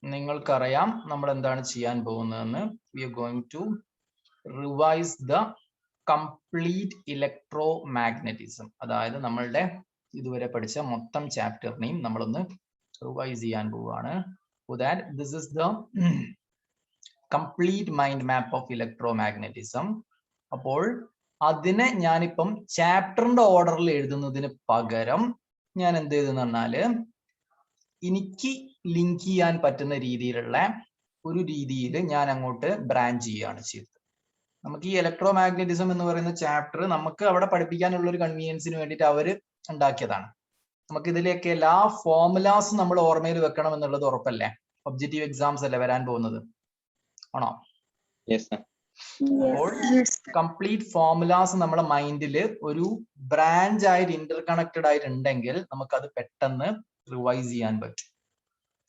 നിങ്ങൾക്കറിയാം നമ്മൾ എന്താണ് ചെയ്യാൻ പോകുന്നതെന്ന്. We are going to revise the complete electromagnetism. അതായത് നമ്മളുടെ ഇതുവരെ പഠിച്ച മൊത്തം ചാപ്റ്ററിനെയും നമ്മളൊന്ന് റിവൈസ് ചെയ്യാൻ പോവുകയാണ്. So that this is the complete mind map of electromagnetism. അപ്പോൾ അതിനെ ഞാനിപ്പം ചാപ്റ്ററിന്റെ ഓർഡറിൽ എഴുതുന്നതിന് പകരം ഞാൻ എന്ത് ചെയ്തെന്ന് പറഞ്ഞാല് എനിക്ക് ലിങ്ക് ചെയ്യാൻ പറ്റുന്ന രീതിയിലുള്ള ഒരു രീതിയിൽ ഞാൻ അങ്ങോട്ട് ബ്രാഞ്ച് ചെയ്യുകയാണ് ചെയ്തത്. നമുക്ക് ഈ ഇലക്ട്രോമാഗ്നറ്റിസം എന്ന് പറയുന്ന ചാപ്റ്റർ നമുക്ക് അവിടെ പഠിപ്പിക്കാനുള്ള ഒരു കൺവീനിയൻസിന് വേണ്ടിയിട്ട് അവര് ഉണ്ടാക്കിയതാണ്. നമുക്ക് ഇതിലേക്ക് എല്ലാ ഫോർമുലാസും നമ്മൾ ഓർമ്മയിൽ വെക്കണം എന്നുള്ളത് ഉറപ്പല്ലേ? ഒബ്ജക്റ്റീവ് എക്സാംസ് അല്ലേ വരാൻ പോകുന്നത്, ആണോ? അപ്പോൾ കംപ്ലീറ്റ് ഫോർമുലാസ് നമ്മുടെ മൈൻഡിൽ ഒരു ബ്രാഞ്ച് ആയിട്ട് ഇന്റർകണക്റ്റഡ് ആയിട്ട് ഉണ്ടെങ്കിൽ നമുക്കത് പെട്ടെന്ന് റിവൈസ് ചെയ്യാൻ പറ്റും.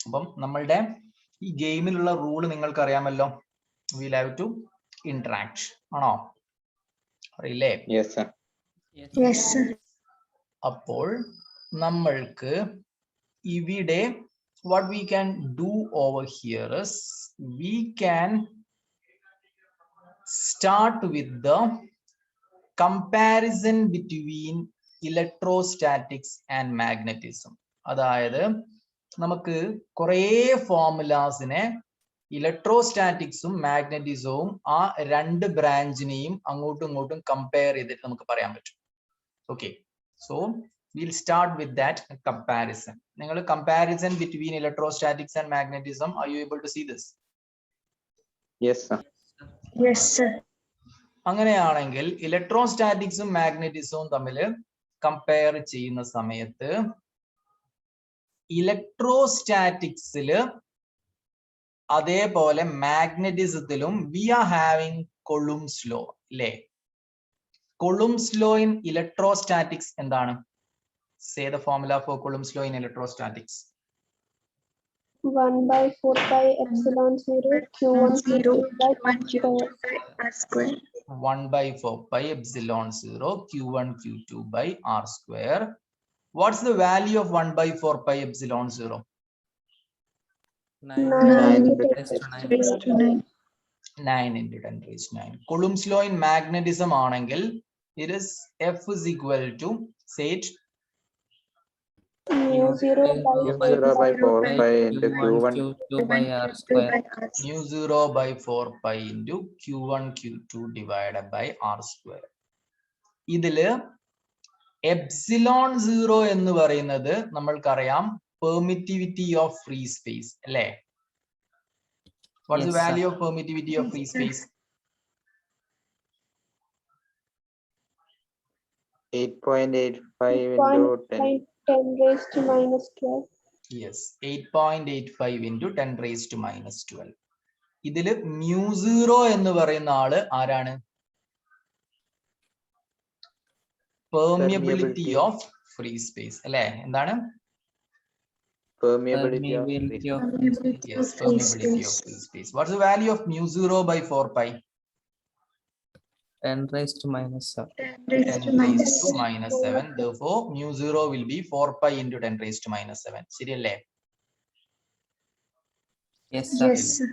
അപ്പം നമ്മളുടെ ഈ ഗെയിമിലുള്ള റൂള് നിങ്ങൾക്ക് അറിയാമല്ലോ. വിൽ ഹാവ് ടു ഇന്ററാക്ട്, ആണോ? അറിയില്ലേ? അപ്പോൾ നമ്മൾക്ക് ഇവിടെ what we can do over here is we can start with the comparison between electrostatics and magnetism. അതായത് നമുക്ക് കുറേ ഫോർമുലാസിനെ ഇലക്ട്രോസ്റ്റാറ്റിക്സും മാഗ്നറ്റിസവും ആ രണ്ട് ബ്രാഞ്ചിനെയും അങ്ങോട്ടും ഇങ്ങോട്ടും കമ്പയർ ചെയ്തിട്ട് നമുക്ക് പറയാൻ പറ്റും. Okay, so we'll start with that comparison. നിങ്ങൾ comparison between electrostatics and magnetism, are you able to see this? Yes sir. Yes sir. അങ്ങനെയാണെങ്കിൽ ഇലക്ട്രോസ്റ്റാറ്റിക്സും മാഗ്നറ്റിസവും തമ്മിൽ കമ്പയർ ചെയ്യുന്ന സമയത്ത് ഇലക്ട്രോസ്റ്റാറ്റിക്സിൽ അതേപോലെ മാഗ്നറ്റിസത്തിലും we are having Coulomb's law, അല്ലേ? Coulomb's law in electrostatics എന്താണ്? Say the formula for Coulomb's law in electrostatics. 1/4 pi epsilon 0 q1 q2 by r square. 1/4 pi epsilon 0 q1 q2 by r square. What's the value of 1/4 pi epsilon 0? 9 into 10 raised to 9. 9 into 10 raised to 9. Coulomb's law in magnetism ആണെങ്കിൽ it is F is equal to, say it, mu 0 by 4 pi into q1 by r square. mu 0 by 4 pi into q1 q2 divided by r square. ഇതില് epsilon 0 എന്ന് പറയുന്നത് നമ്മൾക്കറിയാം permittivity of free space അല്ലേ? What is the value of permittivity of free space? 8.85 into 10. 10 raised to minus 12. Yes, 8.85 into 10 raised to minus 12. ഇതില് mu 0 എന്ന് പറയുന്ന ആള് ആരാണ്? പെർമിയബിലിറ്റി ഓഫ് ഫ്രീ സ്പേസ് അല്ലേ? എന്താണ്? Permeability of Yes, permeability of free space. What's the value of mu 0 by 4 pi? 10 raised to minus 7. 10 raised to minus 7. Therefore, mu 0 will be 4 pi into 10 raised to minus 7. ശരിയല്ലേ? Yes sir. Yes sir.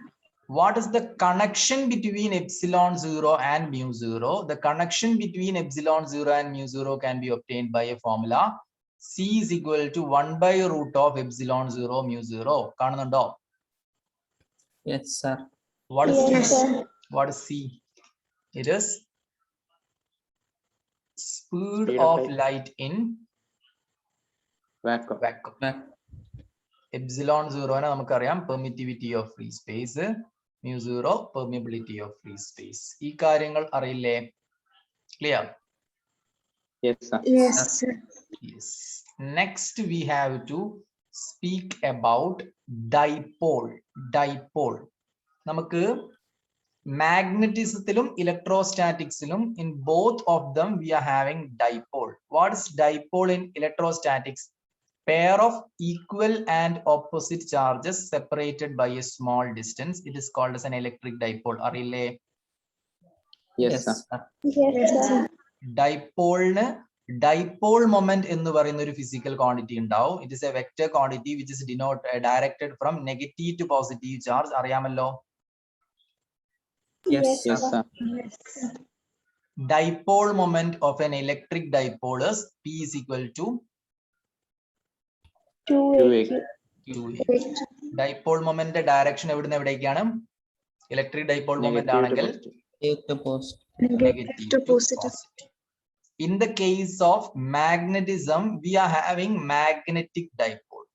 What is the connection between epsilon 0 and mu 0? The connection between epsilon 0 and mu 0 can be obtained by a formula. C is equal to 1 by root of epsilon 0 mu 0. കാണുന്നുണ്ടോ? Yes sir. What is Yes, C? sir. What is C? It is speed Speed of of light in vacuum. vacuum. Back. Epsilon 0 നെ നമുക്കറിയാം permittivity of free space, mu 0 permeability of free space. ഈ കാര്യങ്ങൾ അറിയില്ലേ? Clear? Yes sir. Yes sir. Yes. Next we have to speak about dipole. Dipole. നമുക്ക് മാഗ്നറ്റിസത്തിലും ഇലക്ട്രോസ്റ്റാറ്റിക്സിലും in both of them we are having dipole. What is dipole in electrostatics? Pair of equal and opposite charges separated by a small distance. It is called as an electric dipole. അറിയില്ലേ? Yes sir. sir. Yes sir. ഡൈപോളിന് dipole moment എന്ന് പറയുന്ന ഒരു physical quantity ഉണ്ടാവും. It is a vector quantity which is directed from negative to positive charge. അറിയാമല്ലോ? Yes, Yes, sir. sir. Dipole moment of an electric dipole is P is equal to 2AQ. 2A. Dipole moment direction എവിടുന്ന് എവിടേക്കാണ്? Electric dipole moment ആണെങ്കിൽ Negative to positive. negative to positive. In the case of magnetism, we are having magnetic dipole.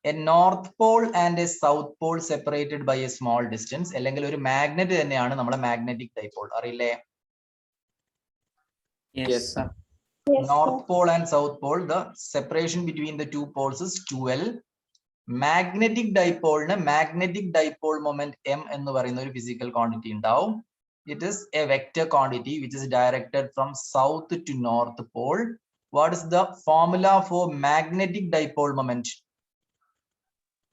A north pole and a south pole separated by a small distance. അല്ലെങ്കിൽ ഒരു magnet തന്നെയാണ് നമ്മുടെ magnetic dipole. അറിയില്ലേ? Yes, sir. Yes, North sir. pole and south pole, the separation between the two poles is 2L. Magnetic dipole ന് magnetic dipole moment M എന്ന് പറയുന്ന ഒരു physical quantity ഉണ്ടാവും. It is a vector quantity which is directed from south to north pole. What is the formula for magnetic dipole moment?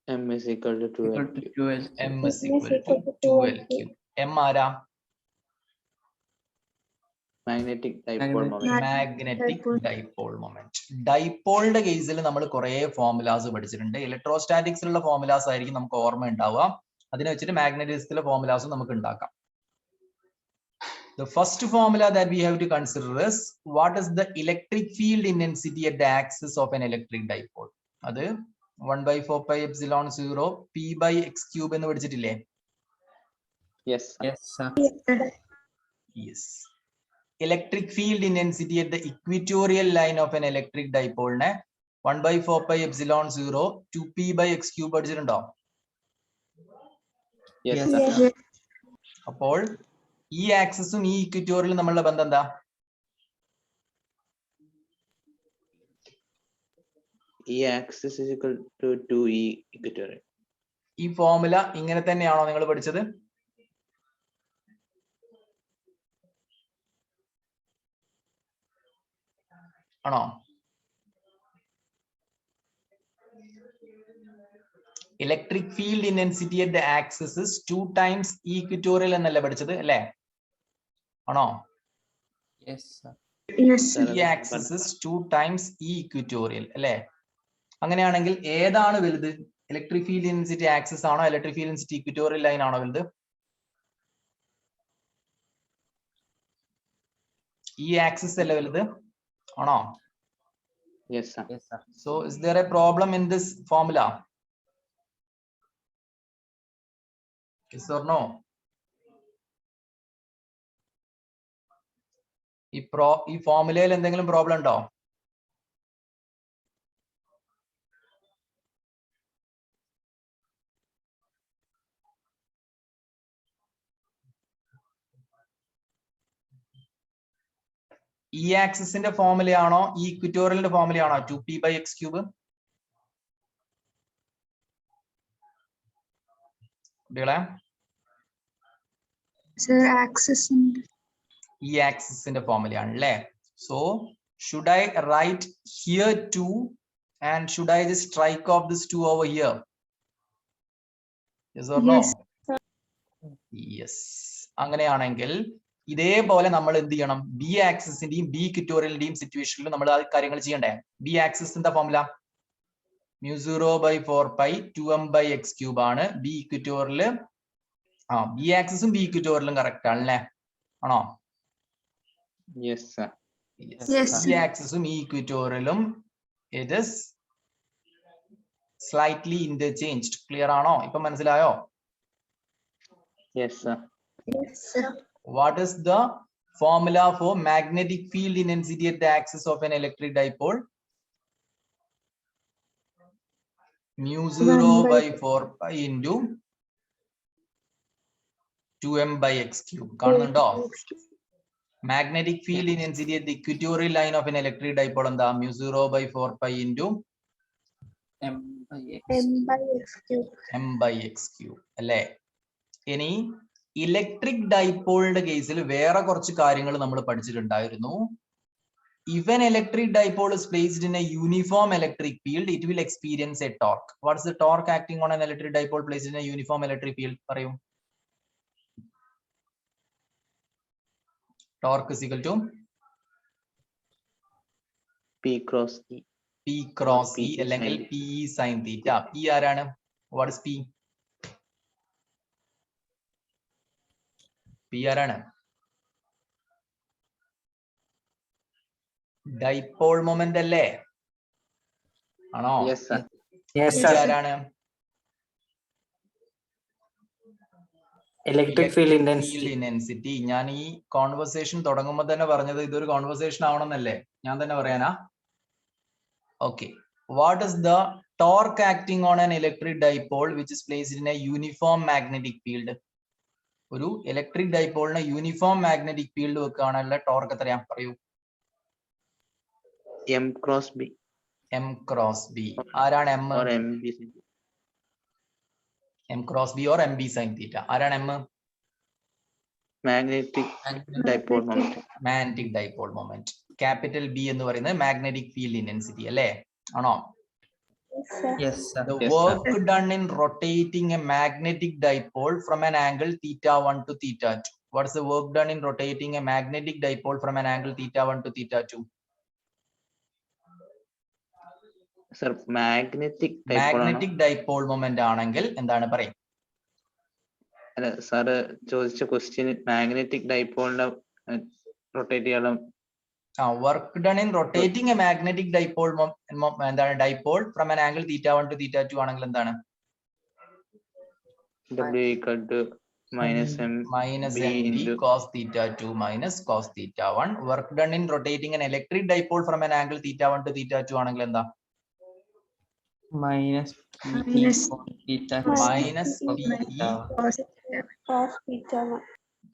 M is equal to 2 Equal to 12. M is equal to 2LQ. M ആരാ? magnetic dipole moment. Magnetic dipole moment. ഡൈപോളിന്റെ കേസിൽ നമ്മൾ കുറെ formulas പഠിച്ചിട്ടുണ്ട്. ഇലക്ട്രോസ്റ്റാറ്റിക്സിലുള്ള formulas ആയിരിക്കും നമുക്ക് ഓർമ്മ ഉണ്ടാവുക. അതിനെ വെച്ചിട്ട് മാഗ്നറ്റിക്സിലെ ഫോർമുലാസും നമുക്ക് ഉണ്ടാക്കാം. The first formula that we have to consider is what is the electric field intensity at the axis of an electric dipole. അത് 1/4 pi epsilon 0 p by x cube എന്ന് പഠിച്ചിട്ടില്ലേ? Yes, sir. Yes, sir. Yes. Electric field intensity at the equatorial line of an electric dipole നെ 1/4 pi epsilon 0 2p by x cube പഠിച്ചിട്ടുണ്ടോ? Yes, Yes, sir. sir. അപ്പോൾ ഈ ആക്സിസും ഈ ഇക്വിറ്റോറിയലും തമ്മിലുള്ള ബന്ധം എന്താ? E axis is equal to 2E equatorial. ഈ ഫോർമുല ഇങ്ങനെ തന്നെയാണോ നിങ്ങൾ പഠിച്ചത്? ആണോ? Electric field intensity at the axis is 2 times E equatorial എന്നല്ലേ പഠിച്ചത് അല്ലേ? ആണോ? Yes, sir. ഈ axis is 2 times E equatorial അല്ലേ? അങ്ങനെയാണെങ്കിൽ ഏതാണ് വലുത്? ഇലക്ട്രിക് ഫീൽഡ് ഇന്റൻസിറ്റി ആക്സിസ് ആണോ electric field intensity equatorial line ആണോ വലുത്? ഈ ആക്സിസ് അല്ലേ വലുത്? ആണോ? Yes, sir. Yes, sir. So is there a problem in this formula? Yes or no? ഈ ഫോർമുലയിൽ എന്തെങ്കിലും പ്രോബ്ലം ഉണ്ടോ? ഈ ആക്സിസിന്റെ ഫോർമുലയാണോ ഈ ഇക്വിറ്റോറിയലിന്റെ ഫോർമുലയാണോ 2p by x cube? കുട്ടികളെ ഈ ആക്സിസിന്റെ ഫോർമുലയാണ് അല്ലേ? So should I write here 2 and should I just strike off this 2 over here? Yes or no? Yes. അങ്ങനെയാണെങ്കിൽ ഇതേപോലെ നമ്മൾ എന്ത് ചെയ്യണം? ബി ആക്സിസിന്റെയും ബി ഇക്വിറ്റോറിയലിന്റെയും സിറ്റുവേഷനിൽ നമ്മൾ ആ കാര്യങ്ങൾ ചെയ്യണ്ടേ? ബി ആക്സിസിന്റെ formula μ0/4 pi 2m by x cube ആണ്. ബി ഇക്വിറ്റോറിയൽ ബി ആക്സിസും ബി ഇക്വിറ്റോറിയലും കറക്റ്റ് ആണല്ലേ? ആണോ? Yes, sir. ബി ആക്സിസും ഈ ഇക്വിറ്റോറിയലും it is slightly interchanged. Clear ആണോ? ഇപ്പൊ മനസ്സിലായോ? Yes, sir. What is the formula for magnetic field intensity at the axis of an electric dipole? μ0/4 pi into 2m by x cube. കാണുന്നുണ്ടോ? Magnetic field intensity at the equatorial line of an electric dipole എന്താ? μ0/4 pi into M by X. m by x cube അല്ലേ? ഇനി electric ഡൈപോളിന്റെ കേസിൽ വേറെ കുറച്ച് കാര്യങ്ങൾ നമ്മൾ പഠിച്ചിട്ടുണ്ടായിരുന്നു. If an electric dipole is placed in a uniform electric field, it will experience a torque. What is the torque acting on an electric dipole placed in a uniform electric field? പറയൂ. Torque is equal to P cross E. P cross P E അല്ലെങ്കിൽ sin P sin theta. P ആരാണ്? What is P? P ആരാണ്? Dipole moment അല്ലേ? ആണോ? Yes, sir. Yes, P sir. ആരാണ്? Electric field intensity. intensity. ഞാൻ ഈ conversation തുടങ്ങുമ്പോൾ തന്നെ പറഞ്ഞത് ഇതൊരു കോൺവെർസേഷൻ ആവണമെന്നല്ലേ? ഞാൻ തന്നെ പറയാനാ? Okay. What is the torque acting on an electric dipole which is placed in a uniform magnetic field? ഒരു ഇലക്ട്രിക് ഡൈപോളിനെ യൂണിഫോം മാഗ്നറ്റിക് ഫീൽഡ് വെക്കാനുള്ള ടോർക്ക് എത്രയാ? പറയൂ. M cross B. M cross B. ആരാണ് M? Or MB. M cross B or MB sin theta. ആരാണ് M? Magnetic dipole moment. Magnetic dipole moment. Capital B എന്ന് പറയുന്നത് magnetic field intensity അല്ലേ? ആണോ? Yes, sir. The Yes, work done in rotating a magnetic dipole from an angle theta 1 to theta 2. What is the work done in rotating a magnetic dipole from an angle theta 1 to theta 2? Sir, magnetic dipole. Magnetic dipole moment ആണെങ്കിൽ എന്താണ് പറയും? അല്ല സാറ് ചോദിച്ച question magnetic ഡൈപോളിന്റെ rotate ചെയ്യാൻ work done in rotating a magnetic dipole എന്താണ്? Dipole from an angle theta 1 to theta 2 ആണെങ്കിൽ എന്താണ്? W equal to minus M minus B MB into cos theta 2 minus cos theta 1. Work done in rotating an electric dipole from an angle theta 1 to theta 2 ആണെങ്കിൽ എന്താ? Minus Minus cos theta. Minus PE cos theta 1.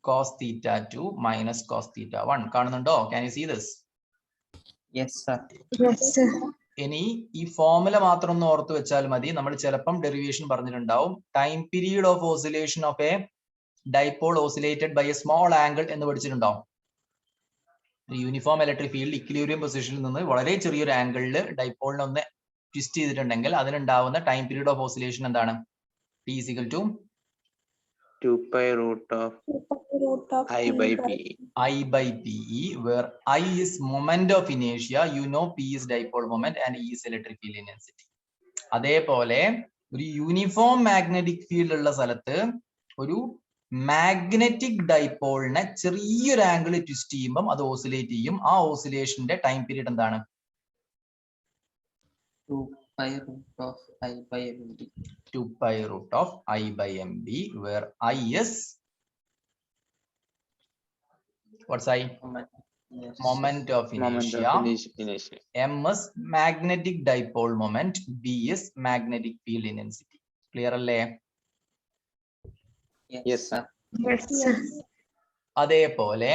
cos theta 2 minus cos theta 1. കാണുന്നുണ്ടോ? Can you see this? Yes, sir. Yes, sir. ഇനി ഈ formula മാത്രം ഒന്ന് ഓർത്ത് വെച്ചാൽ മതി. നമ്മൾ ചിലപ്പം ഡെറിവേഷൻ പറഞ്ഞിട്ടുണ്ടാവും. Time period of oscillation of a dipole oscillated by a small angle എന്ന് പഠിച്ചിട്ടുണ്ടാവും. യൂണിഫോം ഇലക്ട്രിക് ഫീൽഡ് ഇക്വിലിബ്രിയം പൊസിഷനിൽ നിന്ന് വളരെ ചെറിയൊരു ആംഗിളിൽ ഡൈപോളിനെ ഒന്ന് ട്വിസ്റ്റ് ചെയ്തിട്ടുണ്ടെങ്കിൽ അതിനുണ്ടാവുന്ന ടൈം പീരീഡ് ഓഫ് ഓസിലേഷൻ എന്താണ്? T is equal to 2 pi root of I by PE. I by PE, where I is moment of inertia, you know P is dipole moment and E is electric field intensity. അതേപോലെ ഒരു uniform magnetic field ഉള്ള സ്ഥലത്ത് ഒരു magnetic ഡൈപോളിനെ ചെറിയൊരു angle twist ചെയ്യുമ്പോൾ അത് oscillate ചെയ്യും. ആ ഓസിലേഷന്റെ ടൈം പീരീഡ് എന്താണ്? 2 pi root of I by MB. 2 pi root of I by MB, where I is, what's I? Yes. Moment of Moment inertia. of inertia. M is magnetic dipole moment. B is magnetic field intensity. Clear അല്ലേ? Yes, sir. Yes, sir. അതേപോലെ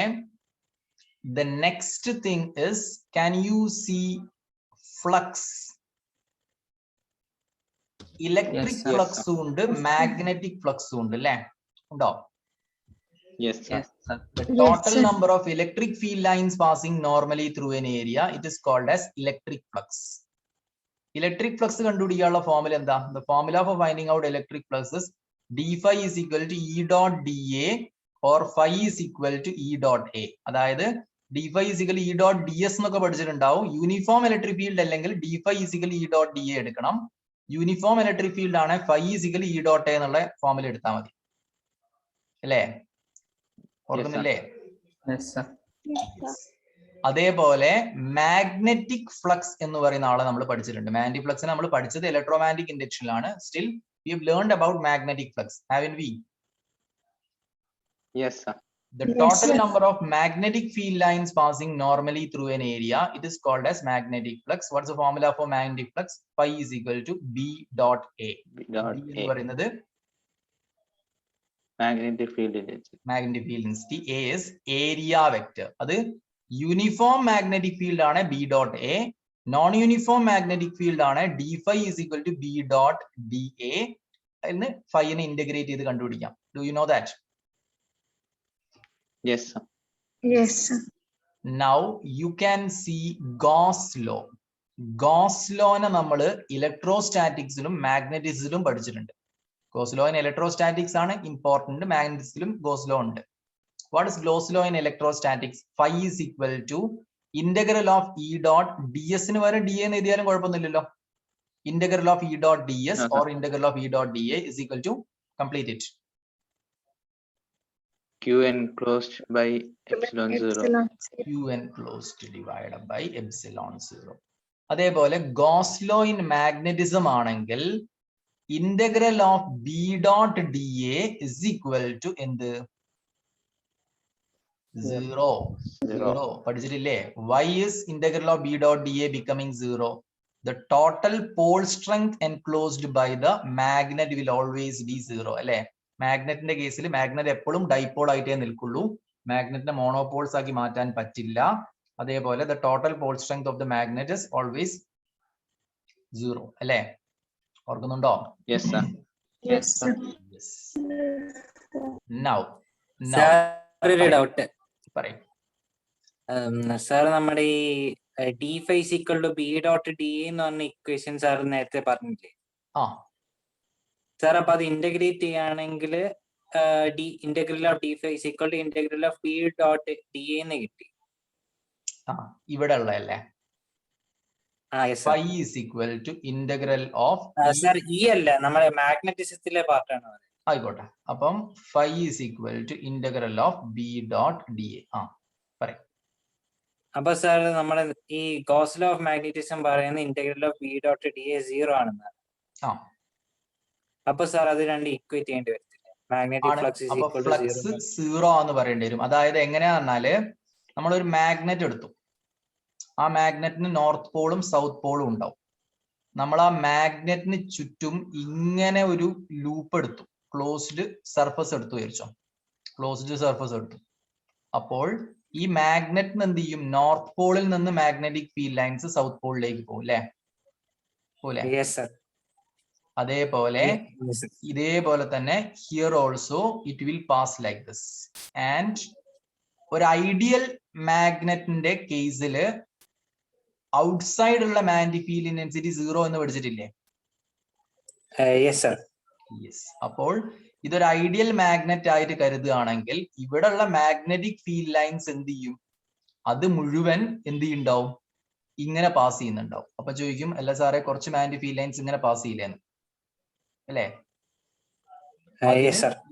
the next thing is, can you see flux? Electric Yes, sir. flux ഉണ്ട്, magnetic flux ഉണ്ട് അല്ലേ? ഉണ്ടോ? Yes, sir. Yes, sir. The Yes, total sir. number of electric field lines passing normally through an area, it is called as electric flux. Electric flux കണ്ടുപിടിക്കാനുള്ള formula എന്താ? The formula for finding out electric flux is d phi is equal to E dot dA or phi is equal to E dot A. അതായത് d phi is equal to E dot ds എന്നൊക്കെ പഠിച്ചിട്ടുണ്ടാവും. Uniform electric field അല്ലെങ്കിൽ d phi is equal to E dot dA എടുക്കണം. Uniform electric field ആണ് phi is equal to E dot A എന്നുള്ള formula എടുത്താൽ മതി അല്ലേ? ഓർക്കുന്നില്ലേ? Yes, sir. Yes, sir. അതേപോലെ മാഗ്നറ്റിക് ഫ്ലക്സ് എന്ന് പറയുന്ന ആളെ നമ്മൾ പഠിച്ചിട്ടുണ്ട്. മാഗ്നറ്റിക് ഫ്ലക്സിനെ നമ്മൾ പഠിച്ചത് ഇലക്ട്രോമാഗ്നറ്റിക് ഇൻഡക്ഷനിലാണ്. Still we have learned about magnetic flux, haven't we? Yes, sir. The Yes, total sir. number of magnetic field lines passing normally through an area, it is called as magnetic flux. What's the formula for magnetic flux? Phi is equal to B dot A. B dot B എന്ന് A. പറയുന്നത് Magnetic field intensity. magnetic field intensity. A is area vector. അത് uniform magnetic field ആണ് B dot A. Non uniform magnetic field ആണ് d phi is equal to B dot dA എന്ന് ഫൈനെ integrate ചെയ്ത് കണ്ടുപിടിക്കാം. Do you know that? Yes, sir. Yes, sir. Now you can see Gauss law. Gauss lawനെ നമ്മൾ ഇലക്ട്രോസ്റ്റാറ്റിക്സിലും മാഗ്നറ്റിക്സിലും പഠിച്ചിട്ടുണ്ട്. Gauss law in electrostatics ആണ് important, മാഗ്നറ്റിക്സിലും Gauss law ഉണ്ട്. What is Gauss law in electrostatics? Phi is equal to integral of E dot D എസിന് വരെ D എന്ന് എഴുതിയാലും കുഴപ്പമൊന്നുമില്ലല്ലോ. Integral of E dot D S No, sir. Or integral of E dot D A is equal to complete it. Q enclosed by epsilon 0. Q enclosed divided by epsilon 0. അതേപോലെ Gauss law in magnetism ആണെങ്കിൽ integral of B dot D A is equal to എന്ത്? Zero. Zero പഠിച്ചിട്ടില്ലേ? Why is integral of B dot D A becoming zero? The total pole strength enclosed by the magnet will always be zero. അല്ലെ? മാഗ്നറ്റിന്റെ കേസിൽ magnet എപ്പോഴും dipole ആയിട്ടേ നിൽക്കുള്ളൂ. മാഗ്നറ്റിനെ monopoles ആക്കി മാറ്റാൻ പറ്റില്ല. അതേപോലെ the total pole strength of the magnet is always zero. അല്ലെ? ഓർക്കുന്നുണ്ടോ? Yes, sir. Yes, sir. Yes. Now ഒരു ഡൗട്ട് പറയും. സാർ നമ്മുടെ ഈ D phi equal to B dot D എന്ന് പറഞ്ഞ ഇക്വേഷൻ സാർ നേരത്തെ പറഞ്ഞില്ലേ? ആ സാർ അപ്പൊ അത് ഇന്റഗ്രേറ്റ് ചെയ്യുകയാണെങ്കിൽ D integral of D phi equal to integral of B dot D എന്ന് കിട്ടി. ആ ഇവിടെ ഉള്ളതല്ലേ? Phi is equal to integral of sir ഈ അല്ല നമ്മുടെ മാഗ്നറ്റിസത്തിലെ പാർട്ടാണ്. ആയിക്കോട്ടെ. അപ്പം phi is equal to integral of b dot dA. ആ പറയും. അപ്പൊ സാർ നമ്മുടെ ഈ ഗോസ് ലോ ഓഫ് മാഗ്നറ്റിസം പറയുന്ന integral of B dot D A 0 ആണെന്ന്. ആ അപ്പൊ സാർ അത് രണ്ട് ഈക്വേറ്റ് ചെയ്യേണ്ടി വരത്തില്ലേ? Magnetic flux is equal to flux 0. 0 എന്ന് പറയേണ്ടി വരും. അതായത് എങ്ങനെയാന്ന് പറഞ്ഞാല് നമ്മളൊരു മാഗ്നറ്റ് എടുത്തു. ആ മാഗ്നറ്റിന് നോർത്ത് പോളും സൗത്ത് പോളും ഉണ്ടാവും. നമ്മൾ ആ മാഗ്നറ്റിന് ചുറ്റും ഇങ്ങനെ ഒരു ലൂപ്പ് എടുത്തു, ക്ലോസ്ഡ് സർഫസ് എടുത്തു വിചാരിച്ചോ. ക്ലോസ്ഡ് സർഫസ് എടുത്തു. അപ്പോൾ ഈ മാഗ്നറ്റിന് എന്ത് ചെയ്യും? നോർത്ത് പോളിൽ നിന്ന് മാഗ്നറ്റിക് ഫീൽഡ് ലൈൻസ് സൗത്ത് പോളിലേക്ക് പോകും അല്ലെ? പോലെ അതേപോലെ ഇതേപോലെ തന്നെ here also it will pass like this. And ഒരു ഐഡിയൽ മാഗ്നറ്റിന്റെ കേസില് ഔട്ട്സൈഡ് ഉള്ള മാഗ്നറ്റിക് ഫീൽഡ് ഇന്റൻസിറ്റി 0 എന്ന് പഠിച്ചിട്ടില്ലേ? യെസ്. അപ്പോൾ ഇതൊരു ഐഡിയൽ മാഗ്നറ്റ് ആയിട്ട് കരുതുകയാണെങ്കിൽ ഇവിടെ ഉള്ള മാഗ്നറ്റിക് ഫീൽഡ് ലൈൻസ് എന്ത് ചെയ്യും? അത് മുഴുവൻ എന്ത് ചെയ്യുന്നുണ്ടാവും? ഇങ്ങനെ പാസ് ചെയ്യുന്നുണ്ടാവും. അപ്പൊ ചോദിക്കും, അല്ല സാറേ കുറച്ച് മാഗ്നറ്റിക് ഫീൽഡ് ലൈൻസ് ഇങ്ങനെ പാസ് ചെയ്യില്ലേന്ന് അല്ലേ?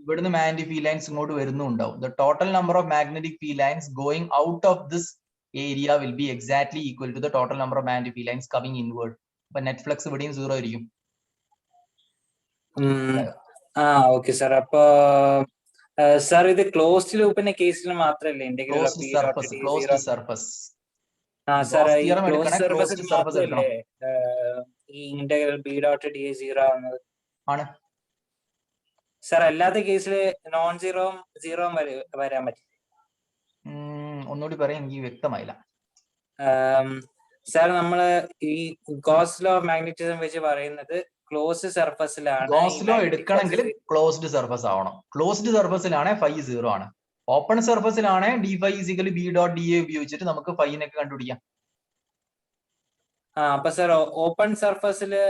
ഇവിടുന്ന് മാഗ്നറ്റിക് ഫീൽഡ് ലൈൻസ് ഇങ്ങോട്ട് വരുന്നുണ്ടാവും. The total number of magnetic field lines going out of this area will be exactly equal to the total number of magnetic field lines coming inward. അപ്പൊ net flux ഇവിടെയും 0 ആയിരിക്കും. Okay sir. അപ്പൊ sir ഇത് closed ലൂപ്പിന്റെ കേസിൽ മാത്രമല്ലേ integral of B dot D 0? Closed surface. Sir ഈ closed സർഫസിൽ മാത്രമല്ലേ ഈ ഇന്റഗ്രൽ ബി ഡോട്ട് ഡി 0 ആവുന്നത്? ആണ് സാർ. അല്ലാത്ത കേസിൽ നോൺ സീറോയും സീറോയും വരാൻ പറ്റില്ല? ഒന്നുകൂടി പറയാൻ എനിക്ക് വ്യക്തമായില്ല. സാർ നമ്മള് ഈ ഗോസ് ലോ ഓഫ് മാഗ്നറ്റിസം വെച്ച് പറയുന്നത് ക്ലോസ്ഡ് സർഫസിലാണ്. ഗോസ് ലോ എടുക്കണമെങ്കിൽ ക്ലോസ്ഡ് സർഫസ് ആവണം. ക്ലോസ്ഡ് സർഫസിലാണ് ഫൈ 0 ആണ്. ഓപ്പൺ സർഫസിലാണ് D phi equal B dot D A ഉപയോഗിച്ചിട്ട് നമുക്ക് ഫൈനൊക്കെ കണ്ടുപിടിക്കാം. അപ്പൊ സാർ ഓപ്പൺ സർഫസില്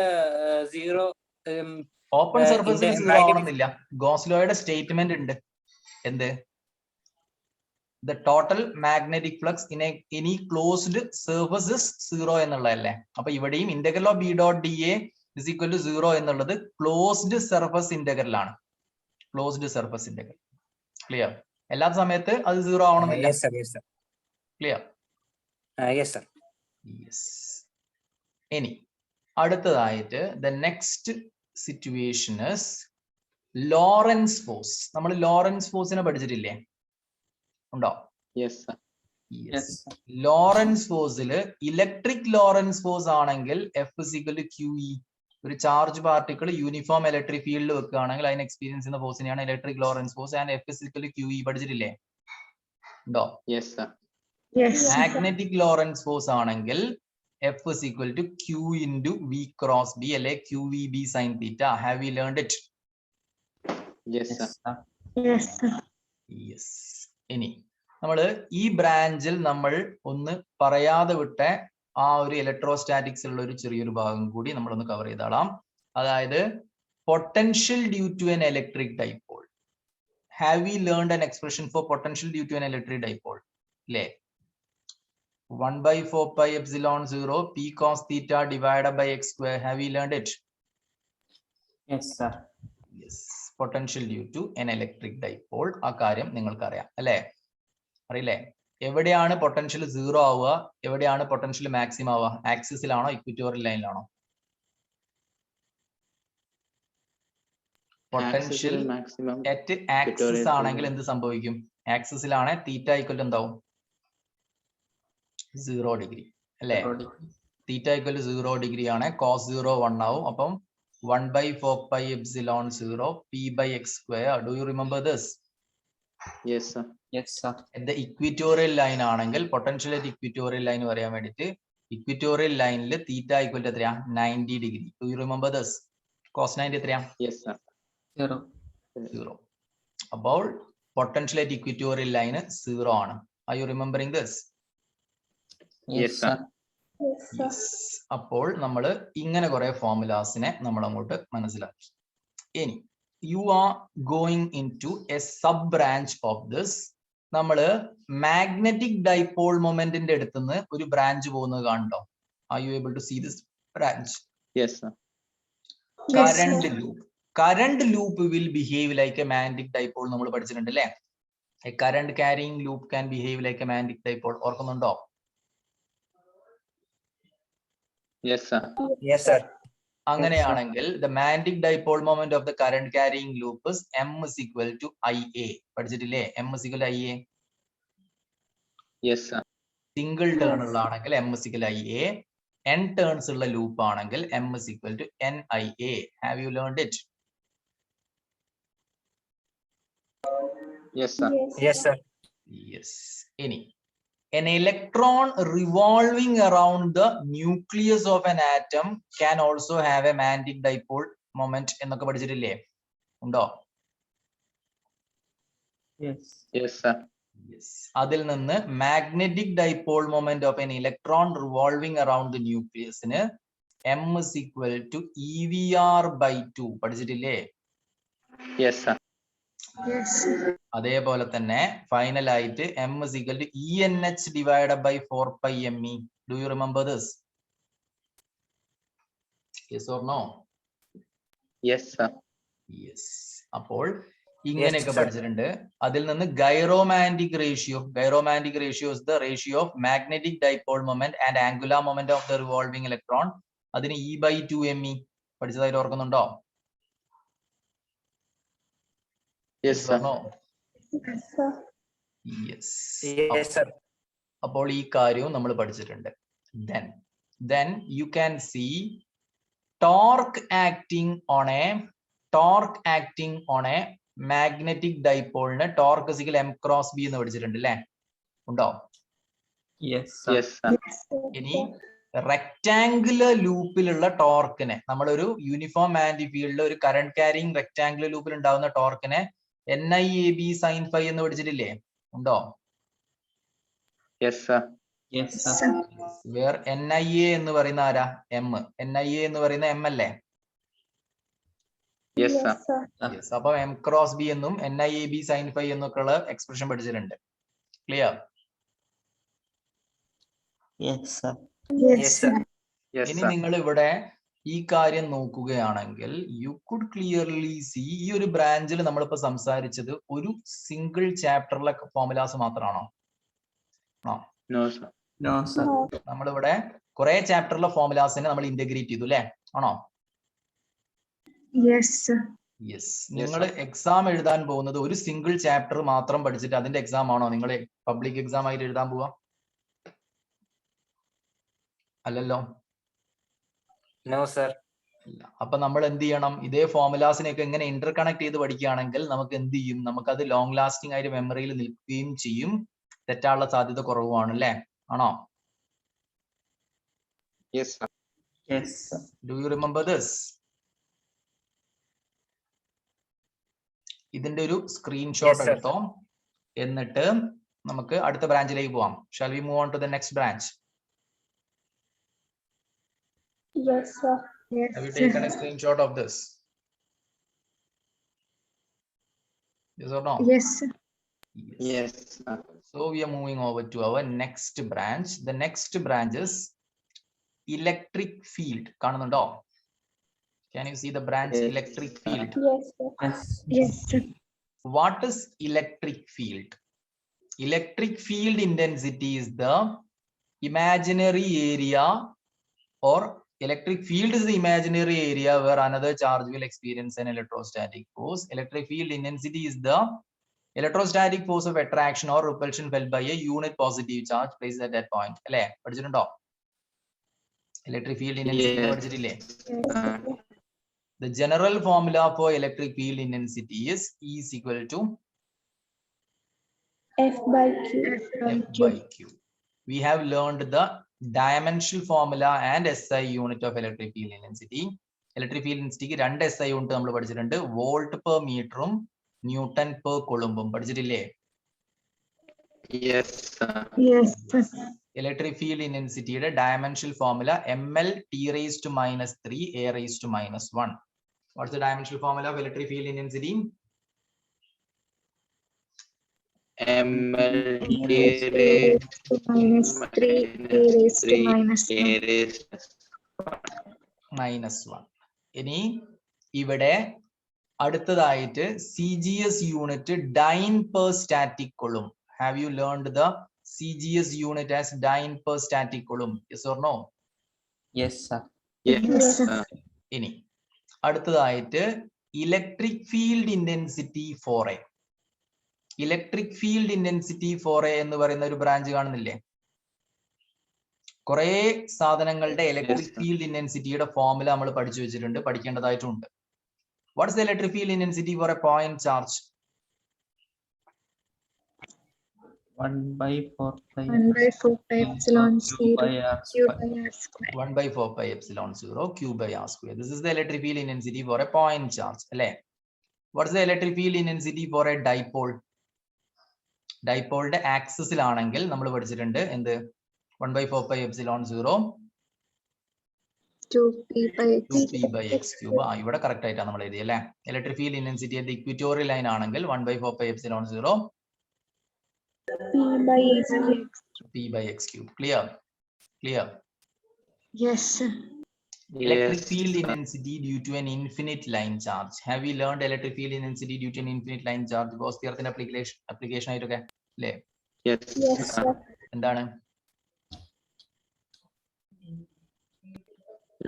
0 ഓപ്പൺ സർഫസിൽ 0 ആവണമെന്നില്ല. ഗോസ് ലോയുടെ സ്റ്റേറ്റ്മെന്റ് ഉണ്ട്. എന്ത്? The total magnetic flux in any closed surface is 0 എന്നുള്ളതല്ലേ? അപ്പൊ ഇവിടെയും integral of B dot D A is equal to 0 എന്നുള്ളത് ക്ലോസ്ഡ് സർഫസ് ഇന്റഗ്രൽ ആണ്. Closed surface integral. ക്ലിയർ? എല്ലാ സമയത്ത് അത് 0 ആവണമെന്നില്ല. ക്ലിയർ? യെസ്. ഇനി അടുത്തതായിട്ട് the next situation is Lorentz force. നമ്മൾ ലോറൻസ് ഫോഴ്സിനെ പഠിച്ചിട്ടില്ലേ? ഉണ്ടോ? ലോറൻസ് ഫോഴ്സില് ഇലക്ട്രിക് ലോറൻസ് ഫോഴ്സ് ആണെങ്കിൽ F is equal to Q E. ഒരു ചാർജ് പാർട്ടിക്കിൾ യൂണിഫോം ഇലക്ട്രിക് ഫീൽഡിൽ വെക്കുകയാണെങ്കിൽ അതിന് എക്സ്പീരിയൻസ് ചെയ്യുന്ന ഫോഴ്സിനെയാണ് electric Lorentz force. And F is equal to Q E പഠിച്ചിട്ടില്ലേ? ഉണ്ടോ? മാഗ്നറ്റിക് ലോറൻസ് ഫോഴ്സ് ആണെങ്കിൽ F is equal to Q into V cross B അല്ലെ Q V B sine theta. Have you learned it? Yes. ഇനി നമ്മൾ ഈ ബ്രാഞ്ചിൽ നമ്മൾ ഒന്ന് പറയാതെ വിട്ട ആ ഒരു ഇലക്ട്രോസ്റ്റാറ്റിക്സ് ഉള്ള ഒരു ചെറിയൊരു ഭാഗം കൂടി നമ്മളൊന്ന് കവർ ചെയ്താളാം. അതായത് potential due to an electric dipole. Have we learned an expression for potential due to an electric dipole? അല്ലേ? 1 by 4 pi epsilon 0 p cos theta divided by x square. Have we learned it? Yes, sir. Yes. Potential due to an electric dipole. ആ കാര്യം നിങ്ങൾക്കറിയാം അല്ലേ? അറിയില്ലേ? എവിടെയാണ് potential 0 ആവുക, എവിടെയാണ് potential maximum ആവുക? ആക്സിസിലാണോ ഇക്വിറ്റോറിയൽ ലൈനിലാണോ? പൊട്ടൻഷ്യൽ maximum അറ്റ് ആക്സിസ് ആണെങ്കിൽ എന്ത് സംഭവിക്കും? ആക്സിസിലാണ് തീറ്റ ഈക്വൽ എന്താവും? 0 ഡിഗ്രി അല്ലേ? തീറ്റ ഈക്വൽ 0 ഡിഗ്രി ആണ്. കോസ് 0 1 ആവും. അപ്പം 1 by 4 pi epsilon 0 p by x square. Do you remember this? Yes, sir. Yes, sir. The equatorial line ആണെങ്കിൽ പൊട്ടൻഷ്യൽ അറ്റ് ഇക്വിറ്റോറിയൽ ലൈൻ പറയാൻ വേണ്ടിയിട്ട് ഇക്വിറ്റോറിയൽ ലൈനിൽ തീറ്റ ഈക്വൽ ടു എത്രയാ? 90 degree. Do you remember this? Cos 90 എത്രയാ? Yes, sir. 0. അപ്പോൾ potential at equatorial line 0 ആണ്. Are you remembering this? Yes, sir. Yes. അപ്പോൾ നമ്മൾ ഇങ്ങനെ കുറെ ഫോർമുലാസിനെ നമ്മൾ അങ്ങോട്ട് മനസ്സിലാക്കി. ഇനി you are going into a sub branch of this. നമ്മള് മാഗ്നറ്റിക് ഡൈപോൾ മൊമെന്റിന്റെ അടുത്തുനിന്ന് ഒരു ബ്രാഞ്ച് പോകുന്നത് കാണുന്നുണ്ടോ? Are you able to see this branch? Yes, sir. Current loop will behave like a magnetic dipole. നമ്മൾ പഠിച്ചിട്ടുണ്ട് അല്ലേ? A current carrying loop can behave like a magnetic dipole. ഓർക്കുന്നുണ്ടോ? Yes, sir. Yes, sir. അങ്ങനെയാണെങ്കിൽ the magnetic dipole moment of the current carrying loop is m is equal to IA. പഠിച്ചിട്ടില്ലേ? m is equal to IA. Yes, sir. Single turn ഉള്ളതാണെങ്കിൽ m is equal to IA. n turns ഉള്ള loop ആണെങ്കിൽ m is equal to NIA. Have you learned it? Yes, sir. Yes, sir. Yes. ഇനി an electron revolving around the nucleus of an atom can also have a magnetic dipole moment എന്നൊക്കെ പഠിച്ചിട്ടില്ലേ? ഉണ്ടോ? Yes. Yes, sir. Yes. അതിൽ നിന്ന് magnetic dipole moment of an electron revolving around the nucleus ന് m is equal to EVR by 2 പഠിച്ചിട്ടില്ലേ? Yes, sir. അതേപോലെ തന്നെ final ആയിട്ട് m is equal to ENH divided by 4 pi me. Do you remember this? Yes or no? Yes, sir. Yes. അപ്പോൾ ഇങ്ങനെയൊക്കെ sir. പഠിച്ചിട്ടുണ്ട്. അതിൽ നിന്ന് ഗൈറോമാഗ്നറ്റിക് ratio is the ratio of magnetic dipole moment and angular moment of the revolving electron. അതിന് E by 2 me പഠിച്ചതായിട്ട് ഓർക്കുന്നുണ്ടോ? Yes, Yes or sir. no? Sir. Yes. Yes, sir. അപ്പോൾ ഈ കാര്യവും നമ്മൾ പഠിച്ചിട്ടുണ്ട്. Then you can see torque acting on a magnetic dipole ന് torque is equal m cross b എന്ന് പഠിച്ചിട്ടുണ്ട് അല്ലേ? ഉണ്ടോ? Yes, sir. Yes, sir. ഇനി റെക്ടാംഗുലർ ലൂപ്പിലുള്ള ടോർക്കിനെ നമ്മളൊരു യൂണിഫോം മാഗ്നറ്റിക് ഫീൽഡിൽ ഒരു കറന്റ് ക്യാരിങ് റെക്ടാംഗുലർ ലൂപ്പിൽ ഉണ്ടാവുന്ന ടോർക്കിനെ NIAB sin phi എന്ന് പഠിച്ചിട്ടില്ലേ? ഉണ്ടോ? Yes, sir. Yes, sir. Where NIA എന്ന് പറയുന്ന ആരാ? M. NIA എന്ന് പറയുന്ന M അല്ലേ? Yes, sir. Yes. അപ്പൊ m cross b എന്നും NIAB sin phi എന്നൊക്കെ ഉള്ള എക്സ്പ്രഷൻ പഠിച്ചിട്ടുണ്ട്. Clear? Yes, sir. Yes, sir. Yes, ഇനി sir. നിങ്ങൾ ഇവിടെ ഈ കാര്യം നോക്കുകയാണെങ്കിൽ യു കുഡ് ക്ലിയർലി സി ഈ ഒരു ബ്രാഞ്ചിൽ നമ്മളിപ്പോ സംസാരിച്ചത് ഒരു സിംഗിൾ ചാപ്റ്ററിലെ ഫോർമുലാസ് മാത്രമാണോ? No, sir. No, sir. നമ്മളിവിടെ കുറെ ചാപ്റ്ററിലെ ഫോർമുലാസിനെ നമ്മൾ ഇന്റഗ്രേറ്റ് ചെയ്തു അല്ലേ? ആണോ? Yes, sir. യെസ്. നിങ്ങൾ എക്സാം എഴുതാൻ പോകുന്നത് ഒരു സിംഗിൾ ചാപ്റ്റർ മാത്രം പഠിച്ചിട്ട് അതിന്റെ എക്സാം ആണോ നിങ്ങൾ പബ്ലിക് എക്സാം ആയിട്ട് എഴുതാൻ പോവാ? അല്ലല്ലോ. No, sir. അപ്പൊ നമ്മൾ എന്ത് ചെയ്യണം? ഇതേ ഫോർമുലാസിനെയൊക്കെ എങ്ങനെ ഇന്റർ കണക്ട് ചെയ്ത് പഠിക്കുകയാണെങ്കിൽ നമുക്ക് എന്ത് ചെയ്യും? നമുക്കത് ലോങ് ലാസ്റ്റിംഗ് ആയിട്ട് മെമ്മറിയിൽ നിൽക്കുകയും ചെയ്യും. തെറ്റാനുള്ള സാധ്യത കുറവാണ് അല്ലേ? ആണോ? Yes, sir. Yes, sir. Do you remember this? ഇതിന്റെ ഒരു സ്ക്രീൻഷോട്ട് Yes, sir. എടുത്തോ. എന്നിട്ട് നമുക്ക് അടുത്ത ബ്രാഞ്ചിലേക്ക് പോവാം. Shall we move on to the next branch? Yes, sir. Yes, Have you taken a screenshot of this? Yes or no? Yes, sir. Yes, sir. So we are moving over to our next branch. The next branch is electric field. കാണുന്നുണ്ടോ? Can you see the branch Yes, electric sir. field? Yes, sir. Yes, sir. What is electric field? Electric field intensity is the imaginary area, or electric field is the imaginary area where another charge will experience an electrostatic force. Electric field intensity is the electrostatic force of attraction or repulsion felt by a unit positive charge placed at that point. അല്ലേ? പഠിച്ചിട്ടുണ്ടോ? Electric field intensity Yes, പഠിച്ചിട്ടില്ലേ? sir. The general formula for electric field intensity is E is equal to F by Q. F by Q. We have learned the dimensional formula and SI unit of electric field intensity. Electric field intensity ക്ക് രണ്ട് SI unit നമ്മൾ പഠിച്ചിട്ടുണ്ട്. Volt per മീറ്ററും newton per കൊളുംബും പഠിച്ചിട്ടില്ലേ? Yes, sir. Yes, sir. Electric field intensity dimensional formula ml t raised to minus 3 a raised to minus 1. What's the dimensional formula of electric field intensity? ML Minus 3 a raised to minus 1. Minus 1. ഇനി ഇവിടെ അടുത്തതായിട്ട് CGS unit dyne per static coulomb. Have you learned the CGS unit as dyne per static coulomb? Yes or no? Yes, sir. Yes, sir. ഇനി അടുത്തതായിട്ട് electric field intensity for A. Electric field intensity for A എന്ന് പറയുന്ന ഒരു branch കാണുന്നില്ലേ? കുറെ സാധനങ്ങളുടെ electric field ഇന്റൻസിറ്റിയുടെ formula നമ്മൾ പഠിച്ചു വെച്ചിട്ടുണ്ട്, പഠിക്കേണ്ടതായിട്ടുണ്ട്. What's the electric field intensity for a point charge? 1 by 4 pi 1 by 4 pi epsilon Q 0 by R Q square. by R square. 1 by 4 pi epsilon 0 Q by R square. This is the electric field intensity for a point charge. അല്ലേ? What is the electric field intensity for a dipole? ഡൈപോളിന്റെ ആക്സിസിലാണെങ്കിൽ നമ്മൾ പഠിച്ചിട്ടുണ്ട് എന്ത്? 1 by 4 pi epsilon 0 2p by x. 2p by x cube. ഇവിടെ correct ആയിട്ടാണ് നമ്മൾ എഴുതിയത് അല്ലേ? Electric field intensity at equatorial line ആണെങ്കിൽ 1 by 4 pi epsilon 0 P by X. p by x cube. Clear? Clear? Yes, sir. Electric Yes, field sir. intensity due to an infinite line charge. Have we learned electric field intensity due to an infinite line charge? Gauss theorem application ആയിട്ടൊക്കെ അല്ലേ? Yes, Yes, sir. sir. എന്താണ്?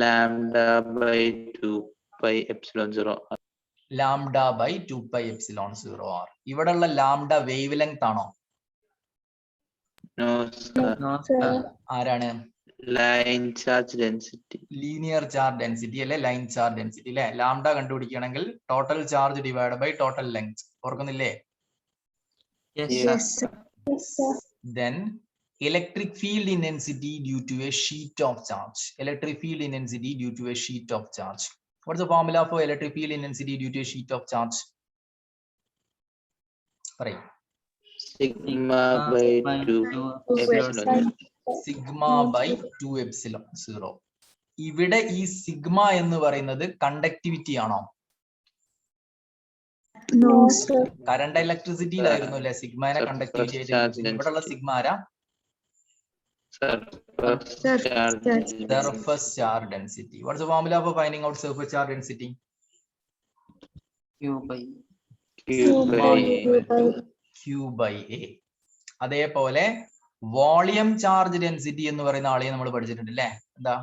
Lambda by 2 pi epsilon 0. Lambda by 2 pi epsilon 0 r. ഇവിടെയുള്ള lambda wavelength ആണോ? No, sir. No, Sir. sir. ആരാണ്? Line charge density. Linear charge density അല്ലെ? Line charge density അല്ലെ? Lambda കണ്ടുപിടിക്കുകയാണെങ്കിൽ total charge divide by total length. ഓർക്കുന്നില്ലേ? Yes, Yes, sir. Yes, sir. Yes, sir. Then electric field intensity due to a sheet of charge. Electric field intensity due to a sheet of charge. What's the formula for electric field intensity due to a sheet of charge? Right. Sigma by 2 epsilon. Sigma by 2 epsilon 0. ഇവിടെ ഈ sigma എന്ന് പറയുന്നത് conductivity ആണോ? No, No, sir. sir. Current ഇലക്ട്രിസിറ്റിയിലായിരുന്നു അല്ലെ സിഗ്മനെ conductivity ആയിട്ട്. ഇവിടെയുള്ള സിഗ്മ ആരാ? Surface Surface charge charge. density. Surface charge density. What's the formula for finding out surface charge density? Q by Q by Q by A. അതേപോലെ volume charge density എന്ന് പറയുന്ന ആളെയും നമ്മൾ പഠിച്ചിട്ടുണ്ട് അല്ലേ? എന്താ?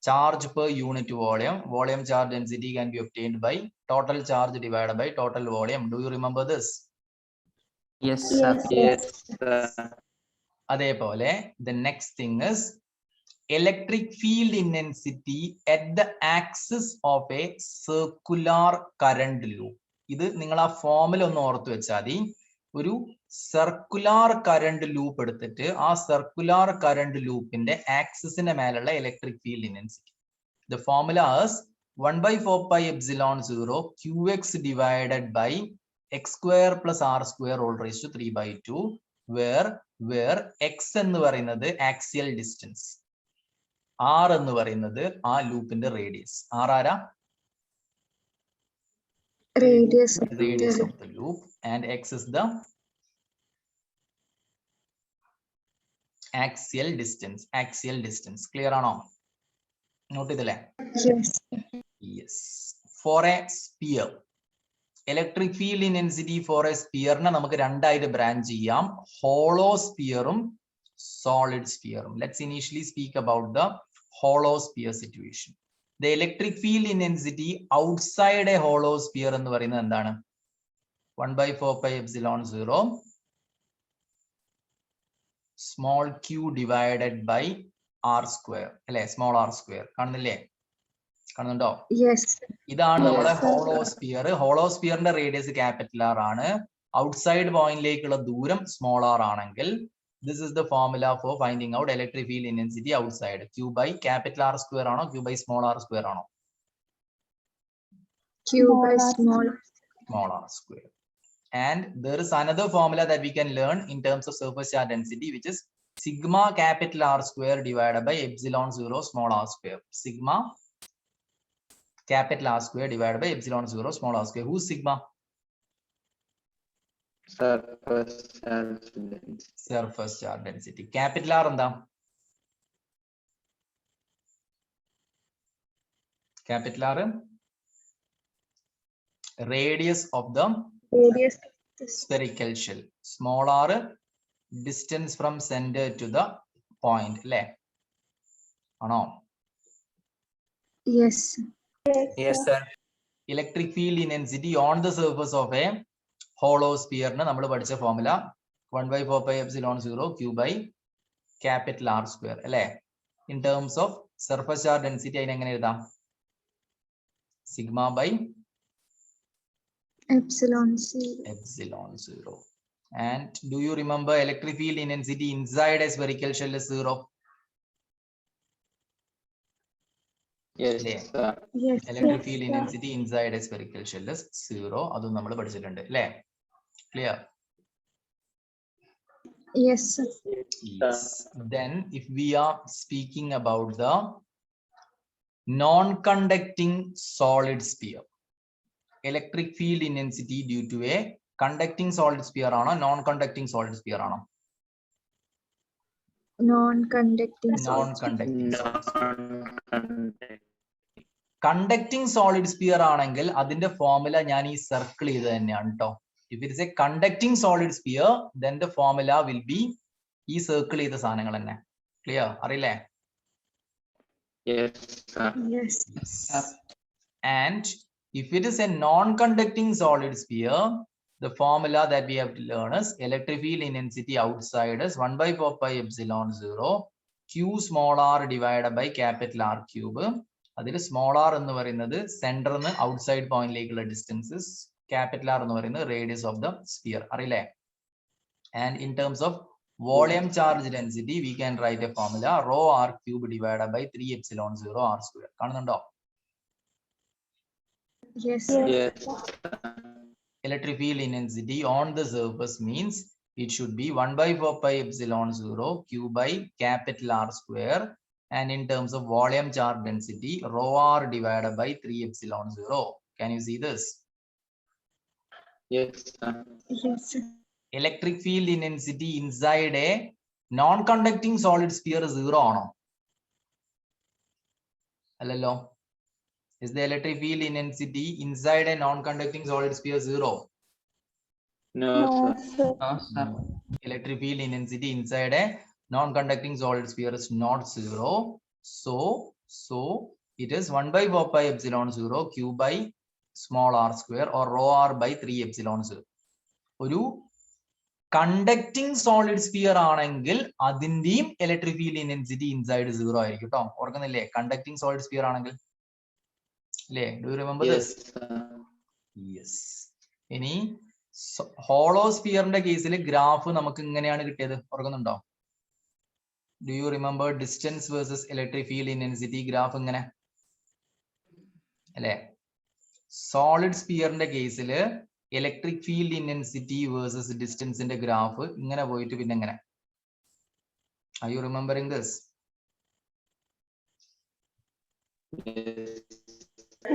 Charge per unit volume. Volume charge density can be obtained by total charge divided by total volume. Do you remember this? yes, sir. Yes, sir. അതേപോലെ the next thing is electric field intensity at the axis of a circular current loop. ഇത് നിങ്ങൾ ആ ഫോമിൽ ഒന്ന് ഓർത്ത് വെച്ചാൽ മതി. ഒരു സർക്കുലാർ കറണ്ട് ലൂപ്പ് എടുത്തിട്ട് ആ സർക്കുലാർ കറണ്ട് ലൂപ്പിന്റെ ആക്സിസിന്റെ മേലുള്ള electric field intensity. The formula is 1 by 4 pi epsilon 0 qx divided by x square plus r square all raised to 3 by 2 where x എന്ന് പറയുന്നത് ആക്സിയൽ ഡിസ്റ്റൻസ്, r എന്ന് പറയുന്നത് ആ ലൂപ്പിന്റെ റേഡിയസ്. r ആരാ? Radius of Radius the of the loop, and x is the axial distance clear ആണോ? Note ചെയ്തല്ലേ? Yes. Yes. For a sphere electric field intensity for a സ്പിയറിനെ നമുക്ക് രണ്ടായിട്ട് ബ്രാഞ്ച് ചെയ്യാം, ഹോളോ സ്പിയറും സോളിഡ് സ്പിയറും. Let's initially speak about the hollow sphere situation. The electric field intensity outside a hollow sphere എന്ന് പറയുന്നത് എന്താണ്? 1/4πε0 small q divided by r square അല്ലെ? സ്മോൾ r സ്ക്വയർ കാണുന്നില്ലേ? കാണുന്നുണ്ടോ? Yes. ഇതാണ് നമ്മുടെ Yes, sir. ഹോളോസ്പിയർ. ഹോളോസ്പിയറിന്റെ റേഡിയസ് ക്യാപിറ്റൽ ആർ ആണ്. ഔട്ട്സൈഡ് പോയിന്റിലേക്കുള്ള ദൂരം സ്മോൾ ആർ ആണെങ്കിൽ this is the formula for finding out electric field intensity outside. Q by capital R square ആണോ Q by small R square ആണോ? Q by small. Small r square. And there is another formula that we can learn in terms of surface charge density, which is sigma capital R square divided by epsilon 0 small r square. Sigma capital R square divided by epsilon 0 small r square. Who's sigma? surface charge density. Surface charge density. Capital R എന്താ? Capital R radius of the Radius. spherical shell. Small r distance from center to the point. അല്ലേ? ആണോ? Yes. Yes, sir. Electric field intensity on the surface of a hollow sphere ന് നമ്മൾ പഠിച്ച formula 1/4πε0 q by capital R square അല്ലേ? In terms of surface charge density അതിനെ എങ്ങനെ എഴുതാം? Sigma by Epsilon 0. epsilon 0. And do you remember electric field intensity inside a spherical shell is 0? Yes, Yeah. sir. Yes. Electric Yes, field sir. intensity inside a spherical shell is 0. അതും നമ്മൾ പഠിച്ചിട്ടുണ്ട് അല്ലേ? Clear? Yes, sir. Yes. Then if we are speaking about the non-conducting solid sphere, electric field intensity due to a conducting solid sphere ആണോ non-conducting solid sphere ആണോ? Non-conducting. Non-conducting. Non-conducting. Conducting solid sphere ആണെങ്കിൽ അതിന്റെ formula ഞാൻ ഈ circle ചെയ്ത് തന്നെയാണ് കേട്ടോ. If it is a conducting solid sphere, then the formula will be ഈ സർക്കിൾ ചെയ്ത സാധനങ്ങൾ തന്നെ. Clear? അറിയില്ലേ? Yes, sir. Yes. And if it is a non-conducting solid sphere, the formula that we have to learn is electric field intensity outside is 1/4πε0 q small r divided by capital R cube. അതിൽ small r എന്ന് പറയുന്നത് സെന്ററിൽ നിന്ന് outside പോയിന്റിലേക്കുള്ള distances, capital R എന്ന് പറയുന്നത് radius of the sphere. അറിയില്ലേ? And in terms of volume charge density, we can write a formula rho r cube divided by 3ε0 r square. കാണുന്നുണ്ടോ? Yes. Yes, Electric field intensity on the surface means it should be 1/4πε0 q by capital R square, and in terms of volume charge density rho r divided by 3ε0. Can you see this? yes, sir. Yes, sir. Electric field intensity inside a non-conducting solid sphere is 0 ആണോ? അല്ലല്ലോ. Is the electric field intensity inside a non-conducting solid sphere 0? No, No, sir. sir. Electric field intensity inside a non-conducting solid sphere is not 0. So it is 1/4πε0 q by small r square or rho r by 3ε0. ഒരു conducting solid sphere ആണെങ്കിൽ അതിന്റെയും electric field intensity inside 0 ആയിരിക്കും കേട്ടോ. ഓർക്കുന്നില്ലേ? Conducting solid sphere ആണെങ്കിൽ അല്ലേ? Do you remember Yes, this? sir. Yes. ഇനി hollow സ്ഫിയറിന്റെ കേസിൽ ഗ്രാഫ് നമുക്ക് ഇങ്ങനെയാണ് കിട്ടിയത്. ഓർക്കുന്നുണ്ടോ? Do you remember distance versus electric field intensity graph ഇങ്ങനെ അല്ലേ? സോളിഡ് സ്ഫിയറിന്റെ കേസിൽ ഇലക്ട്രിക് ഫീൽഡ് ഇന്റൻസിറ്റി വേഴ്സസ് ഡിസ്റ്റൻസിന്റെ ഗ്രാഫ് ഇങ്ങനെ പോയിട്ട് പിന്നെ എങ്ങനെ? Are you remembering this? Yes.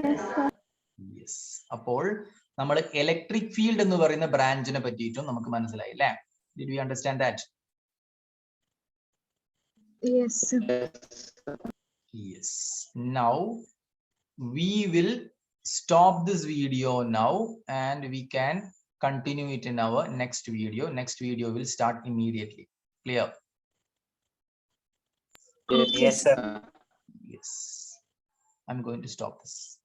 Yes, sir. Yes. അപ്പോൾ നമ്മൾ ഇലക്ട്രിക് ഫീൽഡ് എന്ന് പറയുന്ന ബ്രാഞ്ചിനെ പറ്റിയിട്ടും നമുക്ക് മനസ്സിലായി അല്ലേ? Did we understand that? Yes, sir. Yes. Now we will stop this video now and we can continue it in our next video. Next video will start immediately. Clear? Yes, sir. Yes. I'm going to stop this.